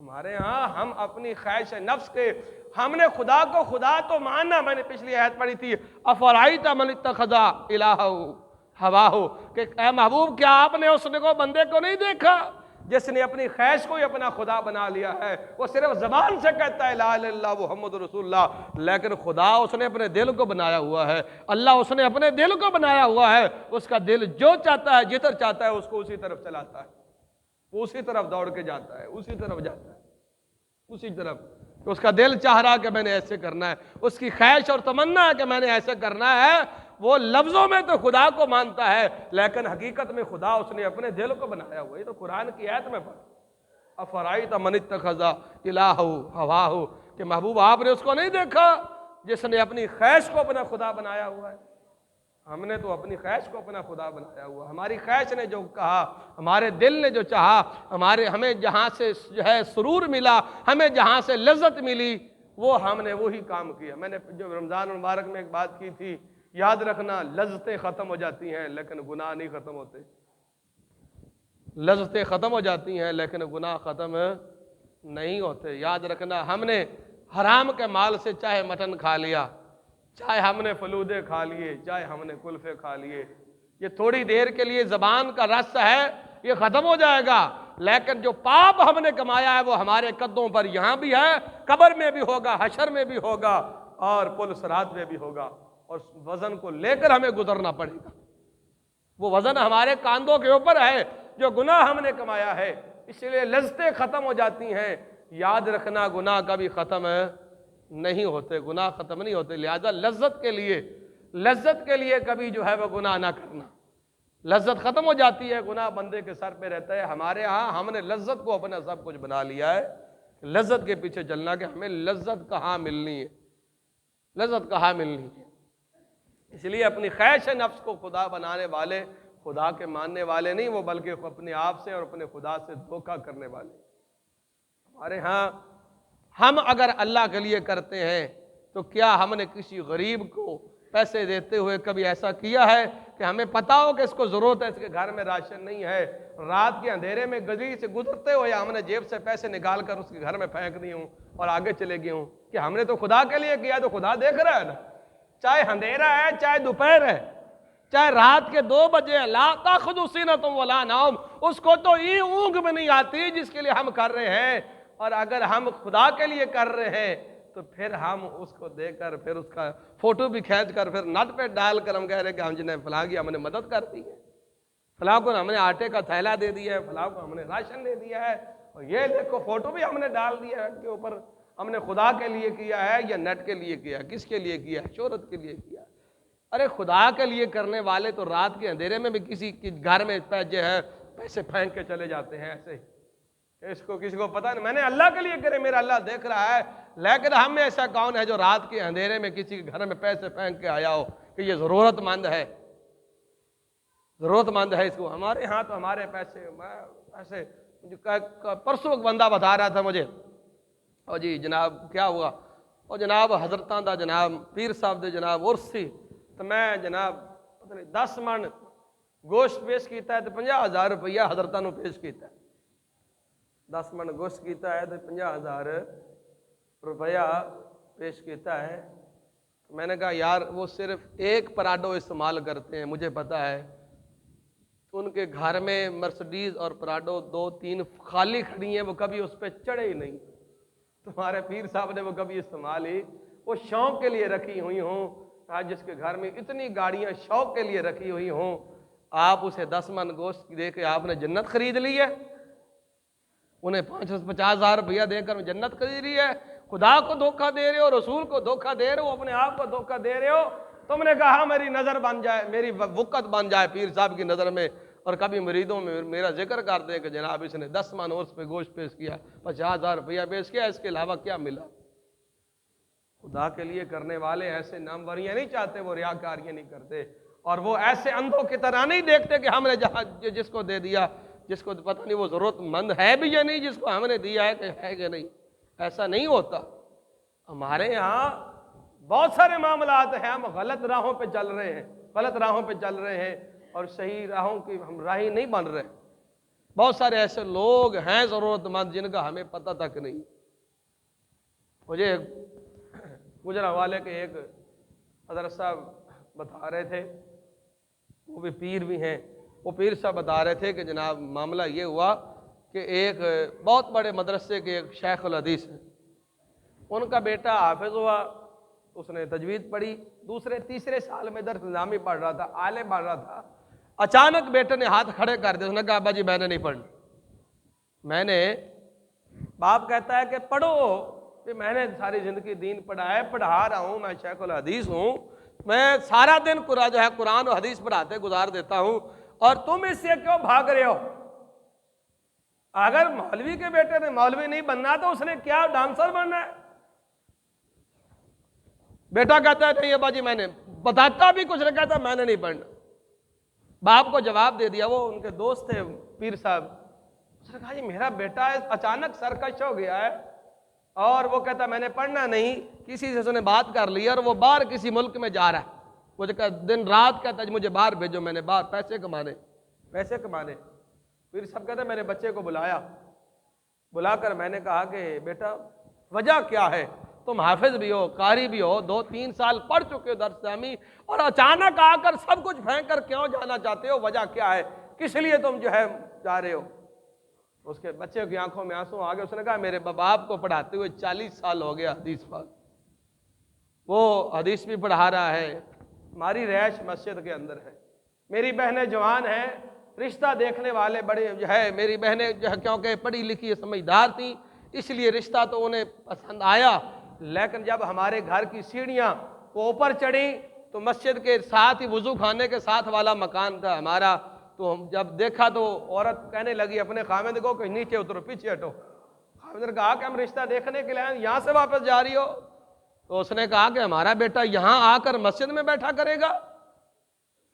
ہمارے ہاں ہم اپنی خواہش نفس کے، ہم نے خدا کو خدا تو ماننا، میں نے پچھلی آیت پڑھی تھی، افرائیت من اتخذ الہہ ہواہ، کہ اے محبوب کیا آپ نے اس کو بندے کو نہیں دیکھا جس نے اپنی خواہش کو ہی اپنا خدا بنا لیا ہے؟ وہ صرف زبان سے کہتا ہے لا الہ الا اللہ محمد رسول اللہ، لیکن خدا اس نے اپنے دل کو بنایا ہوا ہے، اللہ اس نے اپنے دل کو بنایا ہوا ہے، اس کا دل جو چاہتا ہے جدھر چاہتا ہے اس کو اسی طرف چلاتا ہے، وہ اسی طرف دوڑ کے جاتا ہے، اسی طرف جاتا ہے، اسی طرف۔ تو اس کا دل چاہ رہا کہ میں نے ایسے کرنا ہے، اس کی خواہش اور تمنا ہے کہ میں نے ایسے کرنا ہے، وہ لفظوں میں تو خدا کو مانتا ہے لیکن حقیقت میں خدا اس نے اپنے دل کو بنایا ہوا ہے۔ یہ تو قرآن کی آیت میں پڑھ، افرائیت من اتخذ الہہ ہواہ، کہ محبوب آپ نے اس کو نہیں دیکھا جس نے اپنی خواہش کو اپنا خدا بنایا ہوا ہے؟ ہم نے تو اپنی خواہش کو اپنا خدا بنایا ہوا، ہماری خواہش نے جو کہا، ہمارے دل نے جو چاہا، ہمیں جہاں سے جو ہے سرور ملا، ہمیں جہاں سے لذت ملی، وہ ہم نے وہی کام کیا۔ میں نے جو رمضان المبارک میں ایک بات کی تھی، یاد رکھنا لذتیں ختم ہو جاتی ہیں لیکن گناہ نہیں ختم ہوتے، لذتیں ختم ہو جاتی ہیں لیکن گناہ ختم نہیں ہوتے۔ یاد رکھنا ہم نے حرام کے مال سے چاہے مٹن کھا لیا، چاہے ہم نے فلودے کھا لیے، چاہے ہم نے کلفے کھا لیے، یہ تھوڑی دیر کے لیے زبان کا رس ہے، یہ ختم ہو جائے گا، لیکن جو پاپ ہم نے کمایا ہے وہ ہمارے قدوں پر یہاں بھی ہے، قبر میں بھی ہوگا، حشر میں بھی ہوگا، اور پل صراط میں بھی ہوگا، اور وزن کو لے کر ہمیں گزرنا پڑے گا۔ وہ وزن ہمارے کاندھوں کے اوپر ہے جو گناہ ہم نے کمایا ہے، اس لیے لذتیں ختم ہو جاتی ہیں۔ یاد رکھنا گناہ کبھی ختم نہیں ہوتے، گناہ ختم نہیں ہوتے، لہذا لذت کے لیے کبھی جو ہے وہ گناہ نہ کرنا۔ لذت ختم ہو جاتی ہے، گناہ بندے کے سر پہ رہتا ہے۔ ہمارے ہاں ہم نے لذت کو اپنا سب کچھ بنا لیا ہے، لذت کے پیچھے چلنا کہ ہمیں لذت کہاں ملنی ہے، لذت کہاں ملنی ہے۔ اس لیے اپنی خواہش نفس کو خدا بنانے والے خدا کے ماننے والے نہیں، وہ بلکہ اپنے آپ سے اور اپنے خدا سے دھوکہ کرنے والے۔ ہمارے ہاں ہم اگر اللہ کے لیے کرتے ہیں تو کیا ہم نے کسی غریب کو پیسے دیتے ہوئے کبھی ایسا کیا ہے کہ ہمیں پتا ہو کہ اس کو ضرورت ہے، اس کے گھر میں راشن نہیں ہے، رات کے اندھیرے میں گلی سے گزرتے ہوئے ہم نے جیب سے پیسے نکال کر اس کے گھر میں پھینک دی ہوں اور آگے چلے گئے ہوں؟ کہ ہم نے تو خدا کے لیے کیا، تو خدا دیکھ رہا ہے نا، چاہے اندھیرا ہے، چاہے دوپہر ہے، چاہے رات کے 2 بجے، لا تاخذ سینۃ ولا نوم، اس کو تو یہ اونگ بھی نہیں آتی جس کے لیے ہم کر رہے ہیں۔ اور اگر ہم خدا کے لیے کر رہے ہیں تو پھر ہم اس کو دے کر، پھر اس کا فوٹو بھی کھینچ کر، پھر نٹ پہ ڈال کر ہم کہہ رہے ہیں کہ ہم جنہیں فلاں کی ہم نے مدد کر دی ہے، فلاں کو ہم نے آٹے کا تھیلا دے دیا ہے، فلاں کو ہم نے راشن دے دیا ہے، اور یہ دیکھو فوٹو بھی ہم نے ڈال دیا ہے کے اوپر۔ ہم نے خدا کے لیے کیا ہے یا نیٹ کے لیے کیا ہے؟ کس کے لیے کیا ہے؟ شہرت کے لیے کیا ہے؟ ارے خدا کے لیے کرنے والے تو رات کے اندھیرے میں بھی کسی کے گھر میں جو ہے پیسے پھینک کے چلے جاتے ہیں ایسے ہی، اس کو کسی کو پتہ نہیں، میں نے اللہ کے لیے کرے، میرا اللہ دیکھ رہا ہے۔ لیکن ہم میں ایسا کون ہے جو رات کے اندھیرے میں کسی کے گھر میں پیسے پھینک کے آیا ہو کہ یہ ضرورت مند ہے، ضرورت مند ہے اس کو؟ ہمارے ہاں تو ہمارے پیسے ایسے، پرسوں ایک بندہ بتا رہا تھا مجھے، اور جی جناب کیا ہوا، اور جناب حضرتاں دا جناب پیر صاحب دے جناب عرس سی، تو میں جناب 10 من گوشت پیش کیتا ہے تو 50,000 روپیہ حضرتاں نو پیش کیتا ہے، 10 من گوشت کیتا ہے تو 50,000 روپیہ پیش کیتا ہے۔ میں نے کہا یار وہ صرف ایک پراڈو استعمال کرتے ہیں، مجھے پتا ہے، تو ان کے گھر میں مرسڈیز اور پراڈو 2-3 خالی کھڑی ہیں، وہ کبھی اس پہ چڑھے ہی نہیں۔ تمہارے پیر صاحب نے وہ کبھی استعمال ہی، وہ شوق کے لیے رکھی ہوئی ہوں، آج جس کے گھر میں اتنی گاڑیاں شوق کے لیے رکھی ہوئی ہوں، آپ اسے 10 من گوشت دے کے آپ نے جنت خرید لی ہے؟ انہیں 50,000 روپیہ دے کر جنت خرید لی ہے؟ خدا کو دھوکہ دے رہے ہو، رسول کو دھوکہ دے رہے ہو، اپنے آپ کو دھوکہ دے رہے ہو۔ تم نے کہا میری نظر بن جائے، میری وقت بن جائے پیر صاحب کی نظر میں، اور کبھی مریدوں میں میرا ذکر کر دے کہ جناب اس نے 10 من عرس پہ گوشت پیش کیا، 50,000 روپیہ پیش کیا، اس کے علاوہ کیا ملا؟ خدا کے لیے کرنے والے ایسے ناموریاں نہیں چاہتے، وہ ریاکاریاں نہیں کرتے، اور وہ ایسے اندھوں کی طرح نہیں دیکھتے کہ ہم نے جس کو دے دیا، جس کو پتہ نہیں وہ ضرورت مند ہے بھی یا نہیں، جس کو ہم نے دیا ہے کہ ہے کہ نہیں، ایسا نہیں ہوتا۔ ہمارے یہاں بہت سارے معاملات ہیں، ہم غلط راہوں پہ چل رہے ہیں، غلط راہوں پہ چل رہے ہیں، اور صحیح راہوں کی ہم راہی نہیں بن رہے۔ بہت سارے ایسے لوگ ہیں ضرورت مند جن کا ہمیں پتہ تک نہیں. مجھے گجرانوالے کے ایک حضرت صاحب بتا رہے تھے، وہ بھی پیر بھی ہیں، وہ پیر صاحب بتا رہے تھے کہ جناب معاملہ یہ ہوا کہ ایک بہت بڑے مدرسے کے ایک شیخ الحدیث ہیں، ان کا بیٹا حافظ ہوا، اس نے تجوید پڑھی، دوسرے تیسرے سال میں درس نظامی پڑھ رہا تھا، عالم پڑھ رہا تھا. اچانک بیٹے نے ہاتھ کھڑے کر دیا، اس نے کہا ابا جی میں نے نہیں پڑھنا. میں نے، باپ کہتا ہے کہ پڑھو، کہ میں نے ساری زندگی دین پڑھا ہے، پڑھا رہا ہوں، میں شیخ الحدیث ہوں، میں سارا دن قرآن و حدیث پڑھاتے گزار دیتا ہوں، اور تم اس سے کیوں بھاگ رہے ہو؟ اگر مولوی کے بیٹے نے مولوی نہیں بننا تو اس نے کیا ڈانسر بننا ہے؟ بیٹا کہتا ہے نہیں ابا جی میں نے، بتاتا بھی کچھ نہیں، کہتا میں نے نہیں پڑھنا. باپ کو جواب دے دیا، وہ ان کے دوست تھے پیر صاحب، اس نے کہا جی میرا بیٹا اچانک سرکش ہو گیا ہے اور وہ کہتا میں نے پڑھنا نہیں، کسی سے اس نے بات کر لی اور وہ باہر کسی ملک میں جا رہا ہے، وہ دن رات کہتا ہے مجھے باہر بھیجو، میں نے باہر پیسے کمانے. پھر سب کہتے ہیں میں نے بچے کو بلا کر میں نے کہا کہ بیٹا وجہ کیا ہے؟ تم حافظ بھی ہو، قاری بھی ہو، 2-3 سال پڑھ چکے ہو درس نظامی، اور اچانک آ کر سب کچھ پھینک کر کیوں جانا چاہتے ہو؟ وجہ کیا ہے؟ کس لیے تم جا رہے ہو؟ اس کے بچے کی آنکھوں میں آنسو آ گئے. اس نے کہا میرے باپ کو پڑھاتے ہوئے 40 سال ہو گیا حدیث پر، وہ حدیث بھی پڑھا رہا ہے، ہماری رہائش مسجد کے اندر ہے، میری بہنیں جوان ہیں، رشتہ دیکھنے والے بڑے میری بہنیں کیونکہ پڑھی لکھی سمجھدار تھیں اس لیے رشتہ تو انہیں پسند آیا، لیکن جب ہمارے گھر کی سیڑھیاں اوپر چڑھی تو مسجد کے ساتھ ہی وضو خانے کے ساتھ والا مکان تھا ہمارا، تو ہم جب دیکھا تو عورت کہنے لگی اپنے خاوند کو کہ نیچے اترو، پیچھے ہٹو. خاوند نے کہا کہ ہم رشتہ دیکھنے کے لیے آئے، یہاں سے واپس جا رہی ہو؟ تو اس نے کہا کہ ہمارا بیٹا یہاں آ کر مسجد میں بیٹھا کرے گا،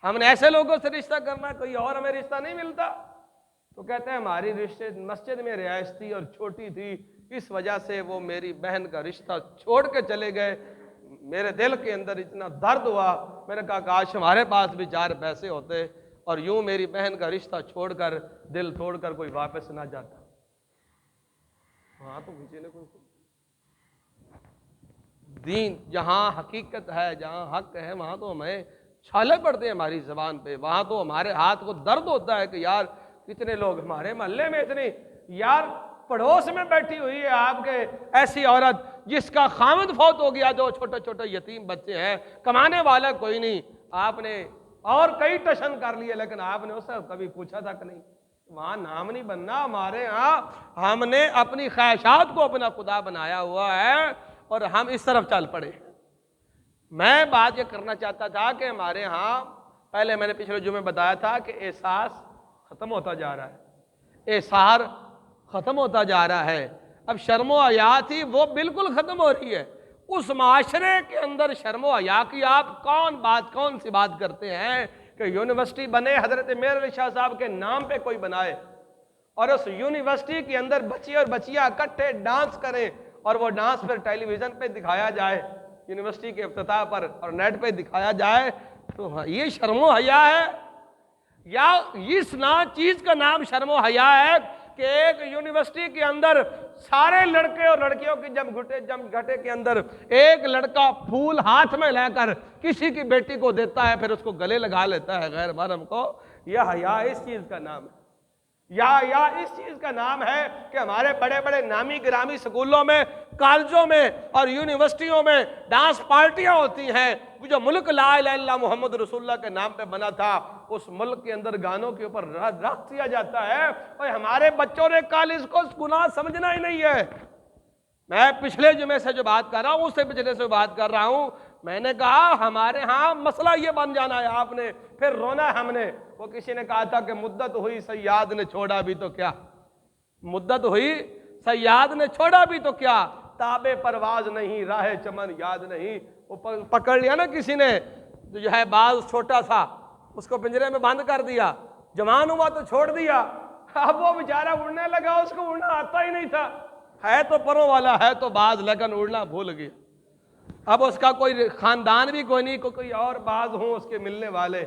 ہم نے ایسے لوگوں سے رشتہ کرنا، کوئی اور ہمیں رشتہ نہیں ملتا. تو کہتے ہیں ہماری رشتے مسجد میں رہائش تھی اور چھوٹی تھی، اس وجہ سے وہ میری بہن کا رشتہ چھوڑ کے چلے گئے. میرے دل کے اندر اتنا درد ہوا، میں نے کہا کاش ہمارے پاس بھی 4 پیسے ہوتے اور یوں میری بہن کا رشتہ چھوڑ کر دل توڑ کر کوئی واپس نہ جاتا. ہاں تو کسی نے کوئی دین جہاں حقیقت ہے، جہاں حق ہے، وہاں تو ہمیں چھالے پڑتے ہیں ہماری زبان پہ، وہاں تو ہمارے ہاتھ کو درد ہوتا ہے کہ یار کتنے لوگ ہمارے محلے میں اتنی، یار پڑوس میں بیٹھی ہوئی ہے آپ کے ایسی عورت جس کا خاوند فوت ہو گیا، جو چھوٹے چھوٹے یتیم بچے ہیں، کمانے والا کوئی نہیں، آپ نے اور کئی ٹشن کر لیے لیکن آپ نے اس سے کبھی پوچھا تک نہیں. وہاں نام نہیں بننا، ہمارے ہاں ہم نے اپنی خواہشات کو اپنا خدا بنایا ہوا ہے اور ہم اس طرف چل پڑے. میں بات یہ کرنا چاہتا تھا کہ ہمارے ہاں پہلے میں نے پچھلے جمعے بتایا تھا کہ احساس ختم ہوتا جا رہا ہے، احسار ختم ہوتا جا رہا ہے. اب شرم و حیا تھی وہ بالکل ختم ہو رہی ہے. اس معاشرے کے اندر شرم و حیا کی آپ کون سی بات کرتے ہیں کہ یونیورسٹی بنے حضرت میر علی شاہ صاحب کے نام پہ کوئی بنائے اور اس یونیورسٹی کے اندر بچے اور بچیاں اکٹھے ڈانس کریں اور وہ ڈانس پھر ٹیلی ویژن پہ دکھایا جائے، یونیورسٹی کے افتتاح پر اور نیٹ پہ دکھایا جائے، تو یہ شرم و حیا ہے یا اس چیز کا نام شرم و حیا ہے کہ ایک یونیورسٹی کے اندر سارے لڑکے اور لڑکیوں کی جم گھٹے کے اندر ایک لڑکا پھول ہاتھ میں لے کر کسی کی بیٹی کو دیتا ہے، پھر اس کو گلے لگا لیتا ہے غیر محرم کو. یہ حیا اس چیز کا نام ہے، یا اس چیز کا نام ہے کہ ہمارے بڑے بڑے نامی گرامی سکولوں میں، کالجوں میں اور یونیورسٹیوں میں ڈانس پارٹیاں ہوتی ہیں. جو ملک لا الہ الا اللہ محمد رسول اللہ کے نام پہ بنا تھا، اس ملک کے اندر گانوں کے اوپر رقص کیا جاتا ہے اور ہمارے بچوں نے کالج کو گناہ سمجھنا ہی نہیں ہے. میں پچھلے جمعے سے جو بات کر رہا ہوں اس سے پچھلے سے بات کر رہا ہوں، میں نے کہا ہمارے ہاں مسئلہ یہ بن جانا ہے، آپ نے پھر رونا ہم نے. وہ کسی نے کہا تھا کہ مدت ہوئی صیاد نے چھوڑا بھی تو کیا، مدت ہوئی صیاد نے چھوڑا بھی تو کیا، تاب پرواز نہیں راہ چمن یاد نہیں. وہ پکڑ لیا نا کسی نے جو ہے باز چھوٹا سا، اس کو پنجرے میں بند کر دیا، جوان ہوا تو چھوڑ دیا، اب وہ بیچارہ اڑنے لگا، اس کو اڑنا آتا ہی نہیں تھا، ہے تو پروں والا ہے تو باز لیکن اڑنا بھول گیا. اب اس کا کوئی خاندان بھی کوئی نہیں، کوئی اور باز ہوں اس کے ملنے والے،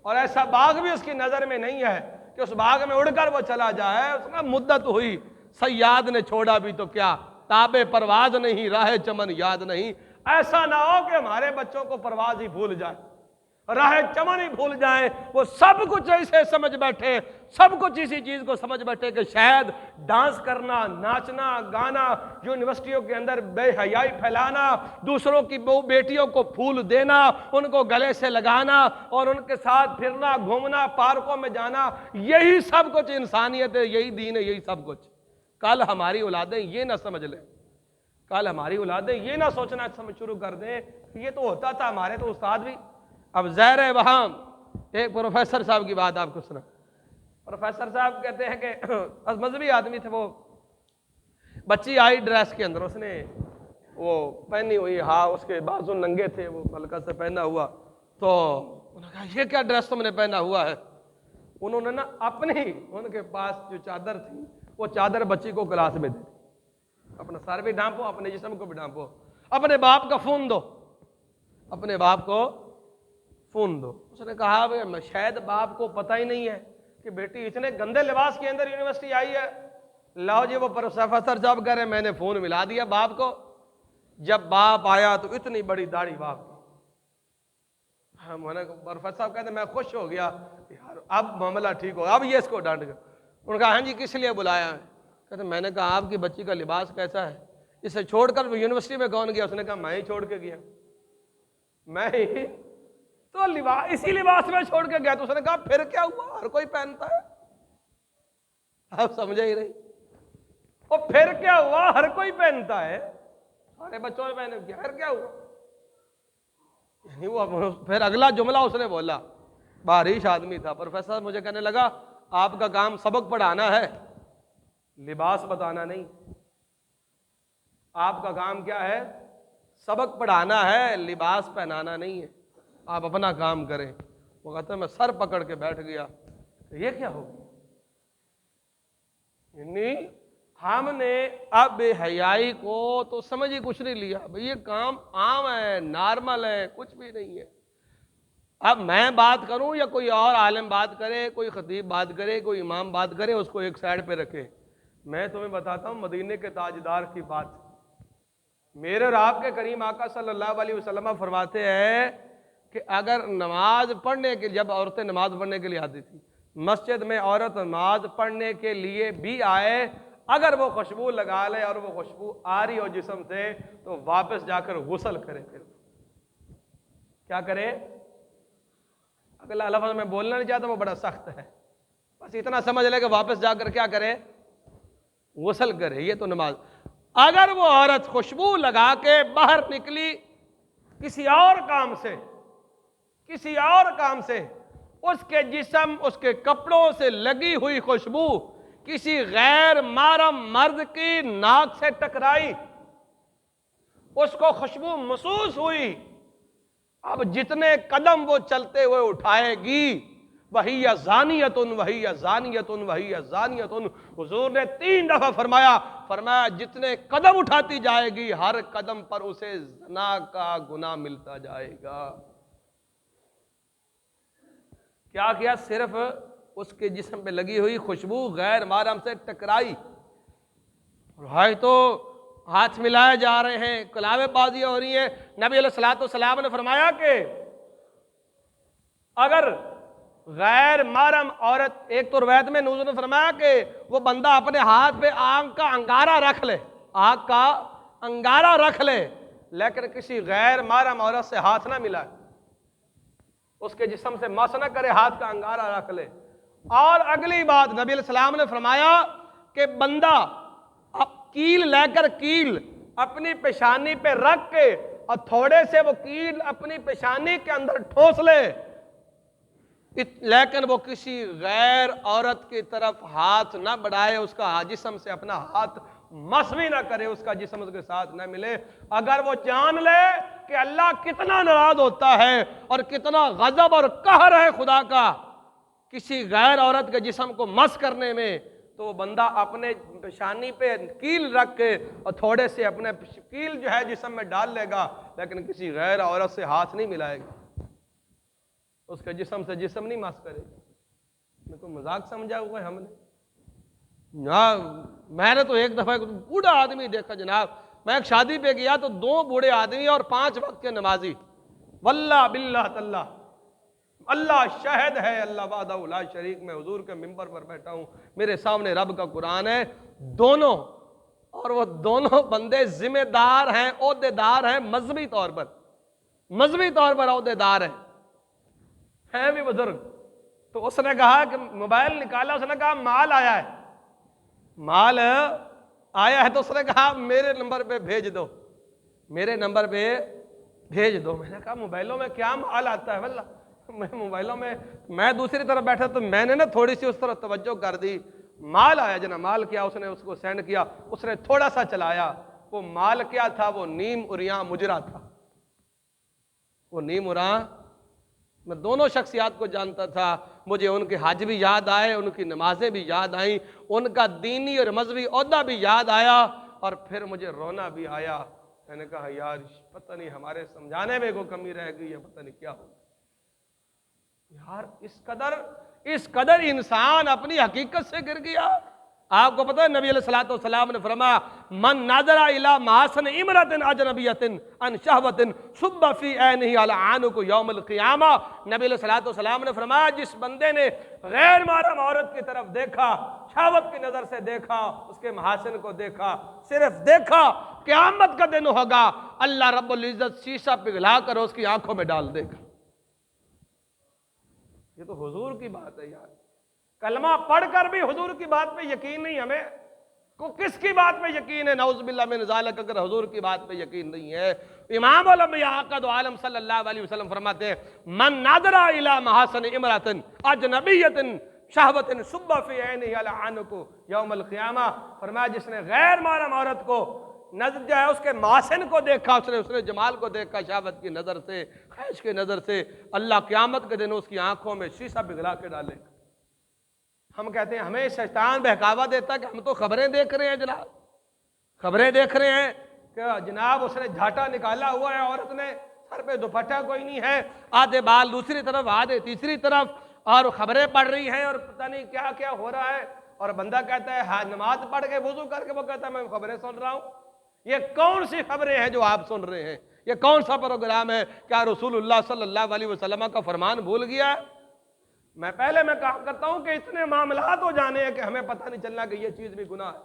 اور ایسا باغ بھی اس کی نظر میں نہیں ہے. کہ اس باغ میں اڑ کر وہ چلا جائے، اس کا مدت ہوئی، صیاد نے چھوڑا بھی تو کیا، تابے پرواز نہیں، راہ چمن یاد نہیں۔ ایسا نہ ہو کہ ہمارے بچوں کو پرواز ہی بھول جائے، راہ چمن ہی بھول جائیں، وہ سب کچھ ایسے سمجھ بیٹھے، سب کچھ اسی چیز کو سمجھ بیٹھے کہ شاید ڈانس کرنا، ناچنا، گانا، یونیورسٹیوں کے اندر بے حیائی پھیلانا، دوسروں کی بیٹیوں کو پھول دینا، ان کو گلے سے لگانا اور ان کے ساتھ پھرنا، گھومنا، پارکوں میں جانا، یہی سب کچھ انسانیت ہے، یہی دین ہے، یہی سب کچھ۔ کل ہماری اولادیں یہ نہ سمجھ لیں، کل ہماری اولادیں یہ نہ سوچنا شروع کر دیں کہ یہ تو ہوتا تھا، ہمارے تو استاد بھی۔ اب زہر وہاں ایک پروفیسر صاحب کی بات آپ کو سنا۔ پروفیسر صاحب کہتے ہیں کہ مذہبی آدمی تھے، وہ بچی آئی ڈریس کے اندر، اس نے وہ پہنی ہوئی، ہاں اس کے بازو ننگے تھے، وہ ہلکا سے پہنا ہوا، تو انہوں نے کہا یہ کیا ڈریس تم نے پہنا ہوا ہے؟ انہوں نے نا اپنی، ان کے پاس جو چادر تھی وہ چادر بچی کو کلاس میں دے دی، اپنا سر بھی ڈھانپو، اپنے جسم کو بھی ڈھانپو، اپنے باپ کا فون دو، اپنے باپ کو فون دو۔ اس نے کہا شاید باپ کو پتہ ہی نہیں ہے کہ بیٹی اتنے گندے لباس کے اندر یونیورسٹی آئی ہے۔ لاؤ جی، وہ پروفیسر صاحب کہہ رہے ہیں میں نے فون ملا دیا باپ کو۔ جب باپ آیا تو اتنی بڑی داڑھی باپ کی۔ پروفیسر صاحب کہتے ہیں میں خوش ہو گیا، اب معاملہ ٹھیک ہو، اب یہ اس کو ڈانٹ گیا۔ انہوں نے کہا ہاں جی کس لیے بلایا ہے؟ کہتے ہیں میں نے کہا آپ کی بچی کا لباس کیسا ہے، اسے چھوڑ کر وہ یونیورسٹی میں کون گیا؟ اس نے کہا میں ہی چھوڑ کے گیا، میں ہی تو اسی لباس میں چھوڑ کے گیا۔ تو اس نے کہا پھر کیا ہوا، ہر کوئی پہنتا ہے۔ آپ سمجھے ہی نہیں، اور پھر کیا ہوا، ہر کوئی پہنتا ہے، سارے بچوں نے پہنے، پھر کیا ہوا؟ یعنی وہ پھر اگلا جملہ اس نے بولا، باریش آدمی تھا پروفیسر، مجھے کہنے لگا آپ کا کام سبق پڑھانا ہے، لباس بتانا نہیں۔ آپ کا کام کیا ہے؟ سبق پڑھانا ہے، لباس پہنانا نہیں ہے، آپ اپنا کام کریں۔ وہ کہتا ہے میں سر پکڑ کے بیٹھ گیا، یہ کیا ہو گیا؟ یعنی ہم نے اب بے حیائی کو تو سمجھ ہی کچھ نہیں لیا، بھئی یہ کام عام ہے، نارمل ہے، کچھ بھی نہیں ہے۔ اب میں بات کروں یا کوئی اور عالم بات کرے، کوئی خطیب بات کرے، کوئی امام بات کرے، اس کو ایک سائڈ پہ رکھے۔ میں تمہیں بتاتا ہوں مدینے کے تاجدار کی بات۔ میرے اور آپ کے کریم آقا صلی اللہ علیہ وسلم فرماتے ہیں کہ اگر نماز پڑھنے کے، جب عورتیں نماز پڑھنے کے لیے آتی تھی، مسجد میں عورت نماز پڑھنے کے لیے بھی آئے، اگر وہ خوشبو لگا لے اور وہ خوشبو آ رہی ہو جسم سے، تو واپس جا کر غسل کرے۔ پھر کیا کرے؟ اگلا لفظ میں بولنا نہیں چاہتا، وہ بڑا سخت ہے، بس اتنا سمجھ لے کہ واپس جا کر کیا کرے؟ غسل کرے۔ یہ تو نماز۔ اگر وہ عورت خوشبو لگا کے باہر نکلی کسی اور کام سے، کسی اور کام سے، اس کے جسم، اس کے کپڑوں سے لگی ہوئی خوشبو کسی غیر محرم مرد کی ناک سے ٹکرائی، اس کو خوشبو محسوس ہوئی، اب جتنے قدم وہ چلتے ہوئے اٹھائے گی، وہی زانیۃ وہی زانیۃ وہی زانیۃ، حضور نے 3 دفعہ فرمایا جتنے قدم اٹھاتی جائے گی ہر قدم پر اسے زنا کا گناہ ملتا جائے گا۔ کیا صرف اس کے جسم پہ لگی ہوئی خوشبو غیر محرم سے ٹکرائی، بھائی تو ہاتھ ملائے جا رہے ہیں، کلاوے بازیاں ہو رہی ہیں۔ نبی علیہ الصلوۃ والسلام نے فرمایا کہ اگر غیر محرم عورت، ایک تو روایت میں حضور نے فرمایا کہ وہ بندہ اپنے ہاتھ پہ آنکھ کا انگارہ رکھ لے، آنکھ کا انگارہ رکھ لے، لیکن کسی غیر محرم عورت سے ہاتھ نہ ملائے، اس کے جسم سے مس نہ کرے، ہاتھ کا انگارہ رکھ لے۔ اور اگلی بات نبی علیہ السلام نے فرمایا کہ بندہ کیل لے کر کیل اپنی پیشانی پہ رکھ کے اور تھوڑے سے وہ کیل اپنی پیشانی کے اندر ٹھوس لے، لیکن وہ کسی غیر عورت کی طرف ہاتھ نہ بڑھائے، اس کا جسم سے اپنا ہاتھ مس بھی نہ کرے، اس کا جسم اس کے ساتھ نہ ملے۔ اگر وہ جان لے کہ اللہ کتنا ناراض ہوتا ہے اور کتنا غضب اور قہر ہے خدا کا کسی غیر عورت کے جسم کو مس کرنے میں، تو وہ بندہ اپنے پیشانی پہ کیل رکھ کے اور تھوڑے سے اپنے کیل جو ہے جسم میں ڈال لے گا، لیکن کسی غیر عورت سے ہاتھ نہیں ملائے گا، اس کے جسم سے جسم نہیں مس کرے گا۔ میں کو مذاق سمجھا ہوا ہے ہم نے؟ میں نے تو ایک دفعہ بوڑھا آدمی دیکھا جناب، میں ایک شادی پہ گیا تو 2 بوڑھے آدمی اور 5 وقت کے نمازی، واللہ باللہ تاللہ، اللہ شاہد ہے، اللہ وحدہ لا شریک، میں حضور کے ممبر پر بیٹھا ہوں، میرے سامنے رب کا قرآن ہے، دونوں، اور وہ دونوں بندے ذمہ دار ہیں، عہدے دار ہیں، مذہبی طور پر عہدے دار ہیں بھی بزرگ۔ تو اس نے کہا کہ موبائل نکالا، اس نے کہا مال آیا ہے، مال آیا ہے، تو اس نے کہا میرے نمبر پہ بھیج دو، میرے نمبر پہ بھیج دو۔ میں نے کہا موبائلوں میں کیا مال آتا ہے؟ واللہ میں موبائلوں میں دوسری طرف بیٹھا تو میں نے نا تھوڑی سی اس طرف توجہ کر دی، مال آیا جناب، مال کیا؟ اس نے اس کو سینڈ کیا، اس نے تھوڑا سا چلایا، وہ مال کیا تھا؟ وہ نیم اریاں مجرا تھا، وہ نیم اریاں۔ میں دونوں شخصیات کو جانتا تھا، مجھے ان کے حج بھی یاد آئے، ان کی نمازیں بھی یاد آئیں، ان کا دینی اور مذہبی عہدہ بھی یاد آیا، اور پھر مجھے رونا بھی آیا۔ میں نے کہا یار پتہ نہیں ہمارے سمجھانے میں کوئی کمی رہ گئی ہے، پتہ نہیں کیا ہو یار، اس قدر انسان اپنی حقیقت سے گر گیا۔ آپ کو پتہ ہے نبی علیہ الصلوۃ والسلام نے فرمایا من نظر الی محاسن امرأۃ اجنبیۃ عن شہوۃ صب فی عینہ العنق یوم القیامہ، نبی علیہ الصلوۃ والسلام نے فرمایا جس بندے نے غیر محرم عورت کی طرف دیکھا، شہوت کی نظر سے دیکھا، اس کے محاسن کو دیکھا، صرف دیکھا، قیامت کا دن ہوگا اللہ رب العزت شیشہ پگھلا کر اس کی آنکھوں میں ڈال دے گا۔ یہ تو حضور کی بات ہے یار، کلمہ پڑھ کر بھی حضور کی بات پہ یقین نہیں، ہمیں کو کس کی بات پہ یقین ہے؟ نعوذ باللہ من ذالک، اگر حضور کی بات پہ یقین نہیں ہے۔ امام الانبیاء آقا عالم صلی اللہ علیہ وسلم فرماتے ہیں من نظر الی محاسن امرأۃ اجنبیۃ شہوۃ صب فی عینہ العنق یوم القیامہ، فرمایا جس نے غیر محرم عورت کو نظر جو ہے اس کے محاسن کو دیکھا، اس نے جمال کو دیکھا شہوت کی نظر سے، خواہش کی نظر سے، اللہ قیامت کے دن اس کی آنکھوں میں شیشہ پگھلا کے ڈالے گا۔ ہم کہتے ہیں ہمیں شیطان بہکاوا دیتا ہے کہ ہم تو خبریں دیکھ رہے ہیں جناب، خبریں دیکھ رہے ہیں کہ جناب اس نے جھاٹا نکالا ہوا ہے، عورت نے سر پہ دوپٹہ کوئی نہیں ہے، آدھے بال دوسری طرف آدھے تیسری طرف، اور خبریں پڑھ رہی ہیں اور پتہ نہیں کیا کیا ہو رہا ہے، اور بندہ کہتا ہے ہاں نماز پڑھ کے وضو کر کے وہ کہتا ہے میں خبریں سن رہا ہوں۔ یہ کون سی خبریں ہیں جو آپ سن رہے ہیں؟ یہ کون سا پروگرام ہے؟ کیا رسول اللہ صلی اللہ علیہ وسلم کا فرمان بھول گیا ہے؟ میں کہا کرتا ہوں کہ اتنے معاملات ہو جانے ہیں کہ ہمیں پتہ نہیں چلنا کہ یہ چیز بھی گناہ ہے،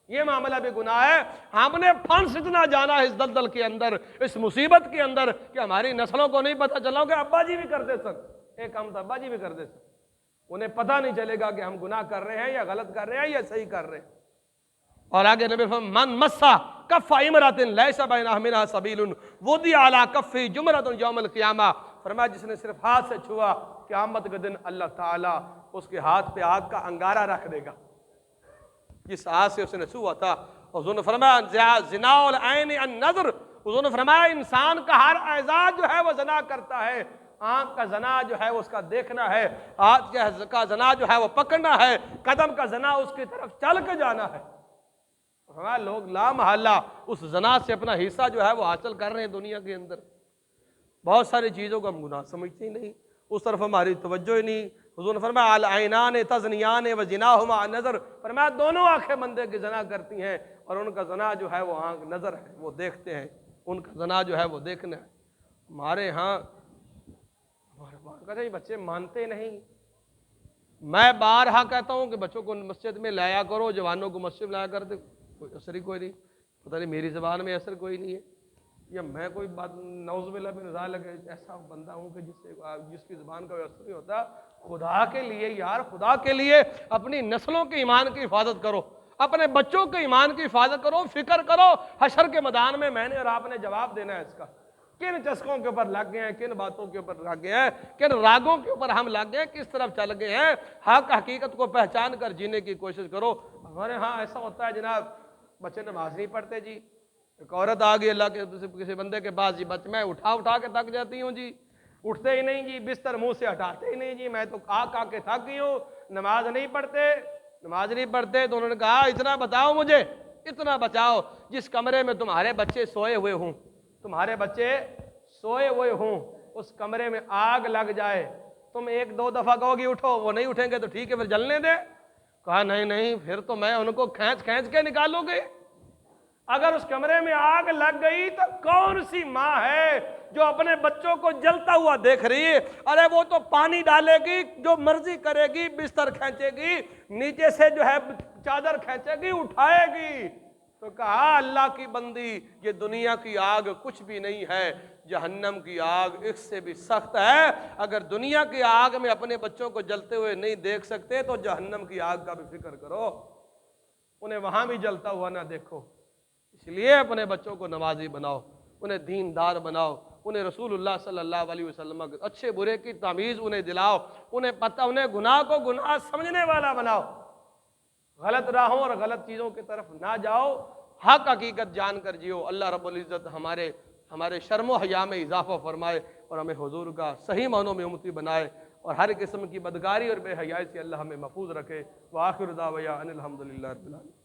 یہ معاملہ بھی گناہ ہے۔ ہم نے پھنس اتنا جانا ہے اس دلدل کے اندر، اس مصیبت کے اندر، کہ ہماری نسلوں کو نہیں پتہ چلا کہ ابا جی بھی کرتے سن، ایک کام تھا ابا جی بھی کرتے سن، انہیں پتہ نہیں چلے گا کہ ہم گناہ کر رہے ہیں یا غلط کر رہے ہیں یا صحیح کر رہے ہیں۔ اور آگے نبی فرمایا من مسا کف امرأۃ لیس بینہا منہا سبیل وضع علی کف جمرۃ یوم القیامہ، فرمایا جس نے صرف ہاتھ سے چھوا، قیامت کے دن اللہ تعالیٰ اس کے ہاتھ پہ آگ کا انگارہ رکھ دے گا، جس ہاتھ سے اس نے چھوا تھا۔ حضور نے فرمایا زنا العین النظر، حضور نے فرمایا انسان کا ہر اعضاء جو ہے وہ زنا کرتا ہے، آنکھ کا زنا جو ہے وہ اس کا دیکھنا ہے، ہاتھ کا زنا جو ہے وہ پکڑنا ہے، قدم کا زنا اس کی طرف چل کے جانا ہے۔ لوگ لا محالہ اس زنا سے اپنا حصہ جو ہے وہ حاصل کر رہے ہیں دنیا کے اندر، بہت ساری چیزوں کو ہم گناہ سمجھتے ہی نہیں، اس طرف ہماری توجہ ہی نہیں۔ حضور نے فرمایا العینان تزنیان وزناہما النظر، فرمایا دونوں آنکھیں بندے کی زنا کرتی ہیں، اور ان کا زنا جو ہے وہ آنکھ نظر ہے، وہ دیکھتے ہیں، ان کا زنا جو ہے وہ دیکھنا ہے۔ ہمارے ہاں کہتے ہیں بچے مانتے نہیں، میں بارہا کہتا ہوں کہ بچوں کو مسجد میں لایا کرو، جوانوں کو مسجد میں لایا کرتے، کوئی اثر ہی کوئی نہیں، پتہ نہیں میری زبان میں اثر کوئی نہیں ہے، یا میں کوئی بات نعوذ باللہ من ذالک ایسا بندہ ہوں کہ جس کی زبان کا اثر نہیں ہوتا۔ خدا کے لیے یار، خدا کے لیے اپنی نسلوں کے ایمان کی حفاظت کرو، اپنے بچوں کے ایمان کی حفاظت کرو، فکر کرو، حشر کے میدان میں نے اور آپ نے جواب دینا ہے اس کا، کن چسکوں کے اوپر لگ گئے ہیں، کن باتوں کے اوپر لگ گئے ہیں، کن راگوں کے اوپر ہم لگ گئے ہیں، کس طرف چل گئے ہیں۔ حق حقیقت کو پہچان کر جینے کی کوشش کرو۔ ہمارے ہاں ایسا ہوتا ہے جناب، بچے نماز نہیں پڑھتے جی، ایک عورت آ گئی اللہ کے کسی بندے کے پاس، جی بچے میں اٹھا کے تھک جاتی ہوں جی، اٹھتے ہی نہیں جی، بستر منہ سے ہٹاتے ہی نہیں جی، میں تو آ کے تھک گئی ہوں، نماز نہیں پڑھتے۔ تو انہوں نے کہا اتنا بتاؤ مجھے، اتنا بچاؤ، جس کمرے میں تمہارے بچے سوئے ہوئے ہوں، اس کمرے میں آگ لگ جائے، تم ایک دو دفعہ کہو گی اٹھو، وہ نہیں اٹھیں گے تو ٹھیک ہے پھر جلنے دے. کہا نہیں نہیں، پھر تو میں ان کو کھینچ کھینچ کے نکالوں گی. اگر اس کمرے میں آگ لگ گئی تو کون سی ماں ہے جو اپنے بچوں کو جلتا ہوا دیکھ رہی ہے؟ ارے وہ تو پانی ڈالے گی، جو مرضی کرے گی، بستر کھینچے گی، نیچے سے جو ہے چادر کھینچے گی، اٹھائے گی. تو کہا اللہ کی بندی، یہ دنیا کی آگ کچھ بھی نہیں ہے، جہنم کی آگ اس سے بھی سخت ہے. اگر دنیا کی آگ میں اپنے بچوں کو جلتے ہوئے نہیں دیکھ سکتے تو جہنم کی آگ کا بھی فکر کرو، انہیں وہاں بھی جلتا ہوا نہ دیکھو. اس لیے اپنے بچوں کو نمازی بناؤ، انہیں دیندار بناؤ، انہیں رسول اللہ صلی اللہ علیہ وسلم اچھے برے کی تمیز انہیں دلاؤ، انہیں پتہ، انہیں گناہ کو گناہ سمجھنے والا بناؤ. غلط راہوں اور غلط چیزوں کی طرف نہ جاؤ، حق حقیقت جان کر جیو. اللہ رب العزت ہمارے شرم و حیا میں اضافہ فرمائے اور ہمیں حضور کا صحیح معنوں میں امتی بنائے، اور ہر قسم کی بدکاری اور بے حیائی سے اللہ ہمیں محفوظ رکھے. وآخر دعوانا ان الحمدللہ رب العالمین.